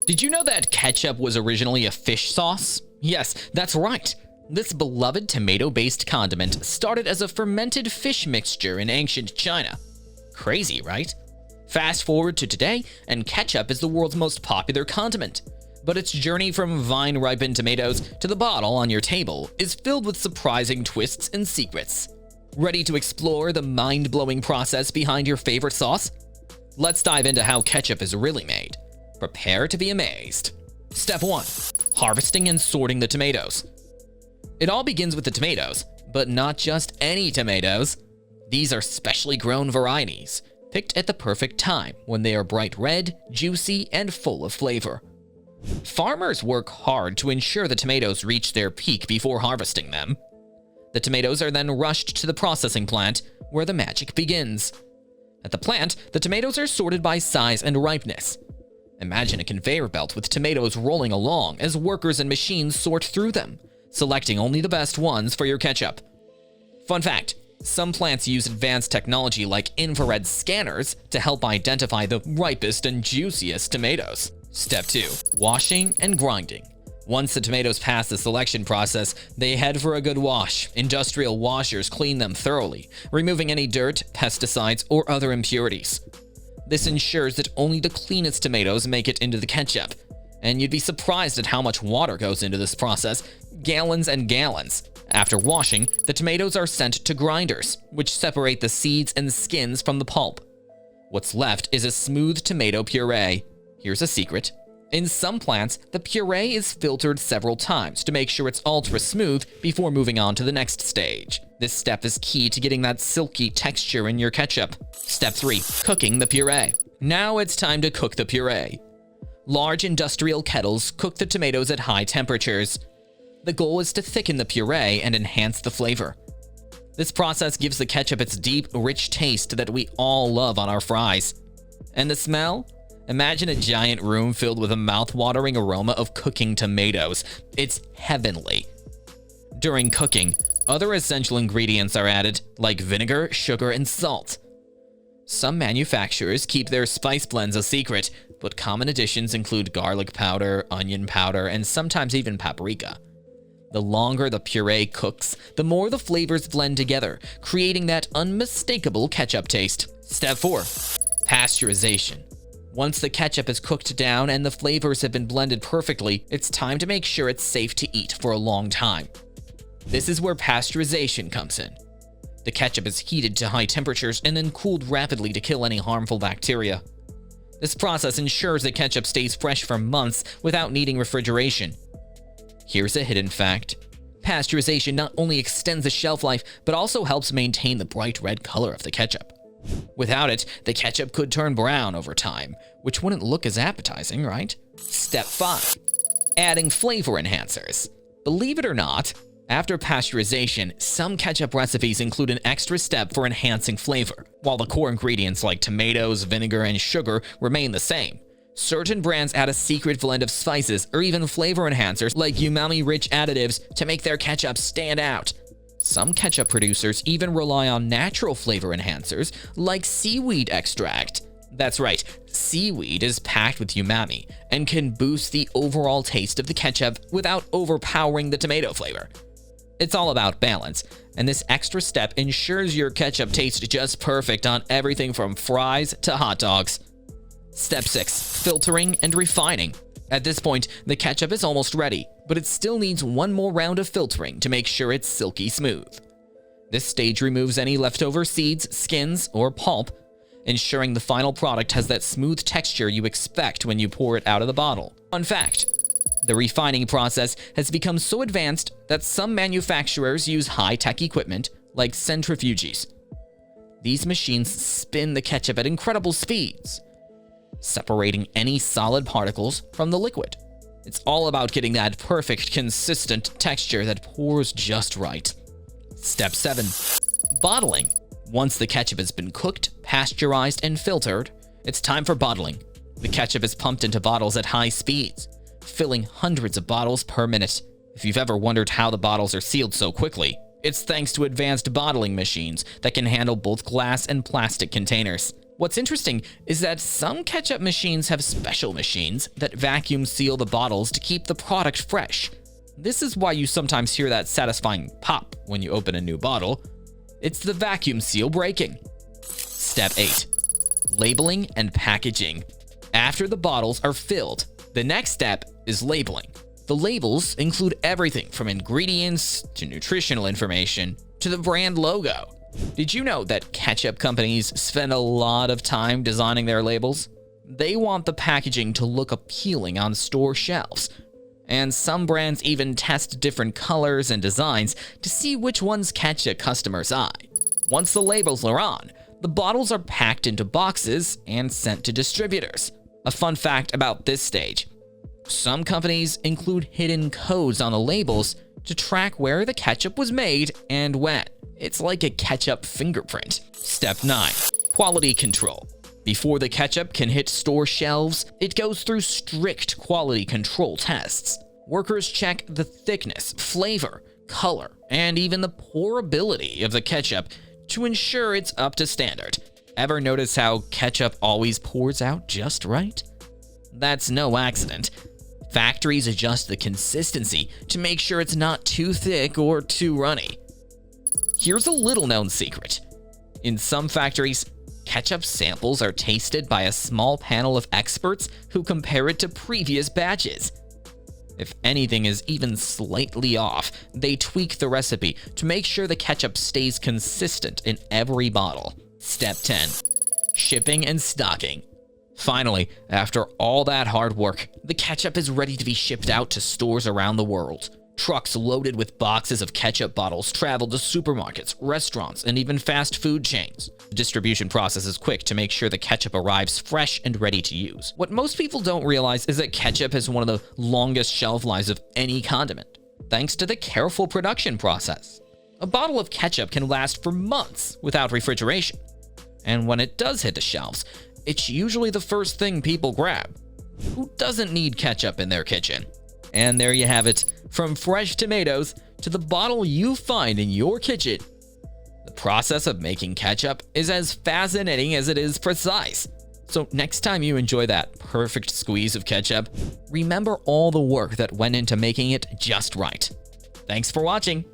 Did you know that ketchup was originally a fish sauce? Yes, that's right. This beloved tomato-based condiment started as a fermented fish mixture in ancient China. Crazy, right? Fast forward to today, and ketchup is the world's most popular condiment. But its journey from vine-ripened tomatoes to the bottle on your table is filled with surprising twists and secrets. Ready to explore the mind-blowing process behind your favorite sauce? Let's dive into how ketchup is really made. Prepare to be amazed. Step 1. Harvesting and sorting the tomatoes. It all begins with the tomatoes, but not just any tomatoes. These are specially grown varieties, picked at the perfect time when they are bright red, juicy, and full of flavor. Farmers work hard to ensure the tomatoes reach their peak before harvesting them. The tomatoes are then rushed to the processing plant, where the magic begins. At the plant, the tomatoes are sorted by size and ripeness. Imagine a conveyor belt with tomatoes rolling along as workers and machines sort through them, selecting only the best ones for your ketchup. Fun fact, some plants use advanced technology like infrared scanners to help identify the ripest and juiciest tomatoes. Step 2. Washing and grinding. Once the tomatoes pass the selection process, they head for a good wash. Industrial washers clean them thoroughly, removing any dirt, pesticides, or other impurities. This ensures that only the cleanest tomatoes make it into the ketchup. And you'd be surprised at how much water goes into this process, gallons and gallons. After washing, the tomatoes are sent to grinders, which separate the seeds and skins from the pulp. What's left is a smooth tomato puree. Here's a secret. In some plants, the puree is filtered several times to make sure it's ultra smooth before moving on to the next stage. This step is key to getting that silky texture in your ketchup. Step 3. Cooking the puree. Now it's time to cook the puree. Large industrial kettles cook the tomatoes at high temperatures. The goal is to thicken the puree and enhance the flavor. This process gives the ketchup its deep, rich taste that we all love on our fries. And the smell? Imagine a giant room filled with a mouth-watering aroma of cooking tomatoes. It's heavenly. During cooking, other essential ingredients are added, like vinegar, sugar, and salt. Some manufacturers keep their spice blends a secret, but common additions include garlic powder, onion powder, and sometimes even paprika. The longer the puree cooks, the more the flavors blend together, creating that unmistakable ketchup taste. Step 4. Pasteurization. Once the ketchup is cooked down and the flavors have been blended perfectly, it's time to make sure it's safe to eat for a long time. This is where pasteurization comes in. The ketchup is heated to high temperatures and then cooled rapidly to kill any harmful bacteria. This process ensures that ketchup stays fresh for months without needing refrigeration. Here's a hidden fact. Pasteurization not only extends the shelf life, but also helps maintain the bright red color of the ketchup. Without it, the ketchup could turn brown over time, which wouldn't look as appetizing, right? Step 5. Adding flavor enhancers. Believe it or not, after pasteurization, some ketchup recipes include an extra step for enhancing flavor. While the core ingredients like tomatoes, vinegar, and sugar remain the same, certain brands add a secret blend of spices or even flavor enhancers like umami-rich additives to make their ketchup stand out. Some ketchup producers even rely on natural flavor enhancers like seaweed extract. That's right, seaweed is packed with umami and can boost the overall taste of the ketchup without overpowering the tomato flavor. It's all about balance, and this extra step ensures your ketchup tastes just perfect on everything from fries to hot dogs. Step 6. Filtering and refining. At this point, the ketchup is almost ready, but it still needs one more round of filtering to make sure it's silky smooth. This stage removes any leftover seeds, skins, or pulp, ensuring the final product has that smooth texture you expect when you pour it out of the bottle. Fun fact, the refining process has become so advanced that some manufacturers use high-tech equipment like centrifuges. These machines spin the ketchup at incredible speeds, separating any solid particles from the liquid. It's all about getting that perfect, consistent texture that pours just right. Step 7. Bottling. Once the ketchup has been cooked, pasteurized, and filtered, it's time for bottling. The ketchup is pumped into bottles at high speeds, filling hundreds of bottles per minute. If you've ever wondered how the bottles are sealed so quickly, it's thanks to advanced bottling machines that can handle both glass and plastic containers. What's interesting is that some ketchup machines have special machines that vacuum seal the bottles to keep the product fresh. This is why you sometimes hear that satisfying pop when you open a new bottle. It's the vacuum seal breaking. Step 8. Labeling and packaging. After the bottles are filled, the next step is labeling. The labels include everything from ingredients to nutritional information to the brand logo. Did you know that ketchup companies spend a lot of time designing their labels? They want the packaging to look appealing on store shelves. And some brands even test different colors and designs to see which ones catch a customer's eye. Once the labels are on, the bottles are packed into boxes and sent to distributors. A fun fact about this stage: some companies include hidden codes on the labels to track where the ketchup was made and when. It's like a ketchup fingerprint. Step 9. Quality control. Before the ketchup can hit store shelves, it goes through strict quality control tests. Workers check the thickness, flavor, color, and even the pourability of the ketchup to ensure it's up to standard. Ever notice how ketchup always pours out just right? That's no accident. Factories adjust the consistency to make sure it's not too thick or too runny. Here's a little-known secret. In some factories, ketchup samples are tasted by a small panel of experts who compare it to previous batches. If anything is even slightly off, they tweak the recipe to make sure the ketchup stays consistent in every bottle. Step 10. Shipping and stocking. Finally, after all that hard work, the ketchup is ready to be shipped out to stores around the world. Trucks loaded with boxes of ketchup bottles travel to supermarkets, restaurants, and even fast food chains. The distribution process is quick to make sure the ketchup arrives fresh and ready to use. What most people don't realize is that ketchup has one of the longest shelf lives of any condiment, thanks to the careful production process. A bottle of ketchup can last for months without refrigeration. And when it does hit the shelves, it's usually the first thing people grab. Who doesn't need ketchup in their kitchen? And there you have it. From fresh tomatoes to the bottle you find in your kitchen. The process of making ketchup is as fascinating as it is precise. So next time you enjoy that perfect squeeze of ketchup, remember all the work that went into making it just right. Thanks for watching.